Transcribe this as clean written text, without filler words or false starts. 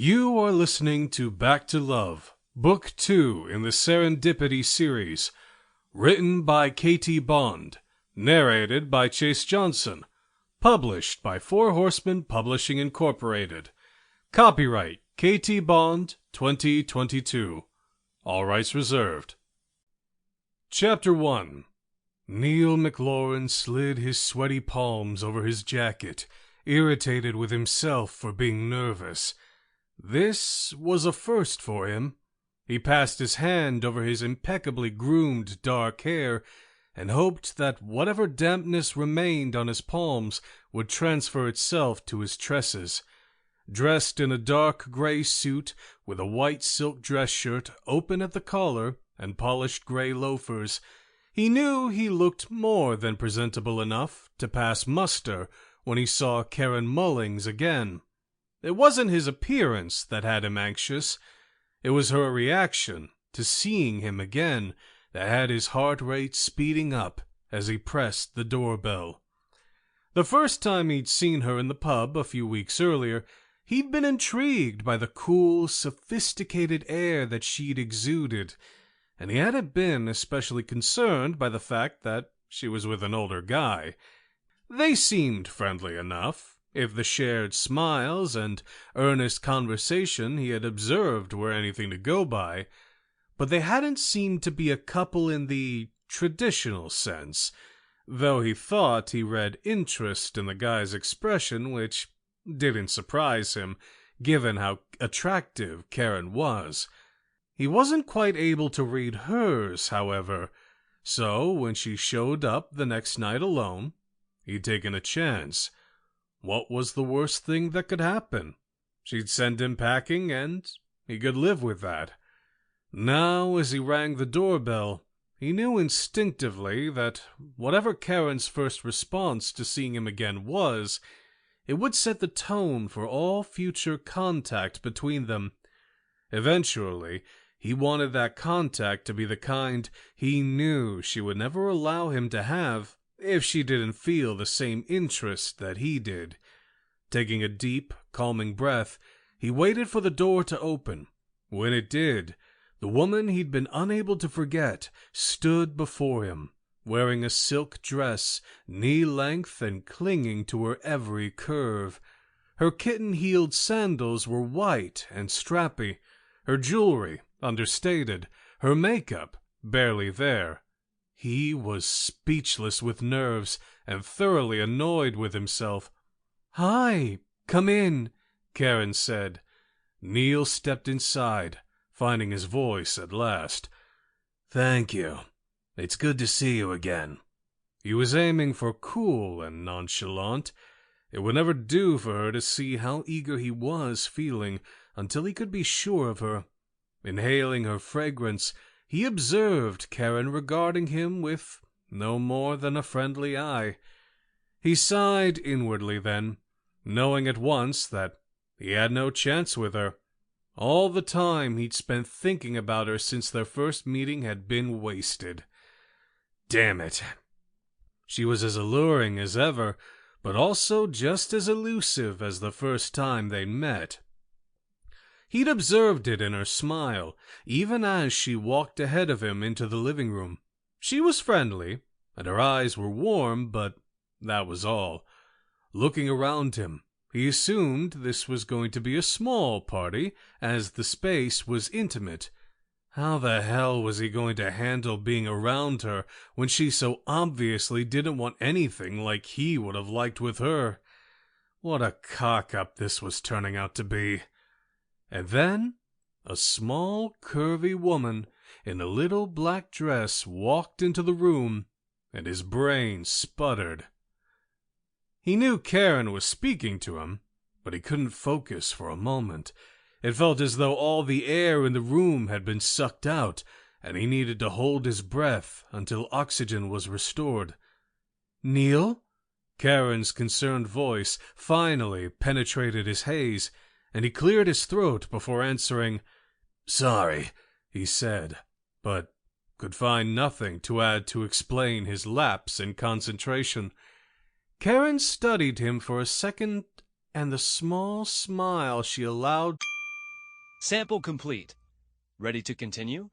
You are listening to Back to Love, Book 2 in the Serendipity series, written by K.T. Bond, narrated by Chase Johnson, published by Four Horsemen Publishing Incorporated. Copyright K.T. Bond 2022. All rights reserved. Chapter 1. Niall McLaren slid his sweaty palms over his jacket, irritated with himself for being nervous. This was a first for him. He passed his hand over his impeccably groomed dark hair and hoped that whatever dampness remained on his palms would transfer itself to his tresses. Dressed in a dark gray suit with a white silk dress shirt open at the collar and polished gray loafers, he knew he looked more than presentable enough to pass muster when he saw Karen Mullings again. It wasn't his appearance that had him anxious. It was her reaction to seeing him again that had his heart rate speeding up as he pressed the doorbell. The first time he'd seen her in the pub a few weeks earlier, he'd been intrigued by the cool, sophisticated air that she'd exuded, and he hadn't been especially concerned by the fact that she was with an older guy. They seemed friendly enough, if the shared smiles and earnest conversation he had observed were anything to go by, but they hadn't seemed to be a couple in the traditional sense, though he thought he read interest in the guy's expression, which didn't surprise him, given how attractive Karen was. He wasn't quite able to read hers, however, so when she showed up the next night alone, he'd taken a chance. What was the worst thing that could happen? She'd send him packing, and he could live with that. Now, as he rang the doorbell, he knew instinctively that whatever Karen's first response to seeing him again was, it would set the tone for all future contact between them. Eventually, he wanted that contact to be the kind he knew she would never allow him to have if she didn't feel the same interest that he did. Taking a deep, calming breath, he waited for the door to open. When it did, the woman he'd been unable to forget stood before him, wearing a silk dress, knee-length and clinging to her every curve. Her kitten-heeled sandals were white and strappy, her jewelry understated, her makeup barely there. He was speechless with nerves and thoroughly annoyed with himself. "Hi, come in," Karen said. Niall stepped inside, finding his voice at last. "Thank you. It's good to see you again." He was aiming for cool and nonchalant. It would never do for her to see how eager he was feeling until he could be sure of her. Inhaling her fragrance, he observed Karen regarding him with no more than a friendly eye. He sighed inwardly then, knowing at once that he had no chance with her. All the time he'd spent thinking about her since their first meeting had been wasted. Damn it. She was as alluring as ever, but also just as elusive as the first time they met. He'd observed it in her smile, even as she walked ahead of him into the living room. She was friendly, and her eyes were warm, but that was all. Looking around him, he assumed this was going to be a small party, as the space was intimate. How the hell was he going to handle being around her when she so obviously didn't want anything like he would have liked with her? What a cock-up this was turning out to be. And then, a small, curvy woman in a little black dress walked into the room, and his brain sputtered. He knew Karen was speaking to him, but he couldn't focus for a moment. It felt as though all the air in the room had been sucked out, and he needed to hold his breath until oxygen was restored. "Niall?" Karen's concerned voice finally penetrated his haze, and he cleared his throat before answering. "Sorry," he said, but could find nothing to add to explain his lapse in concentration. Karen studied him for a second, and the small smile she allowed Sample complete. Ready to continue?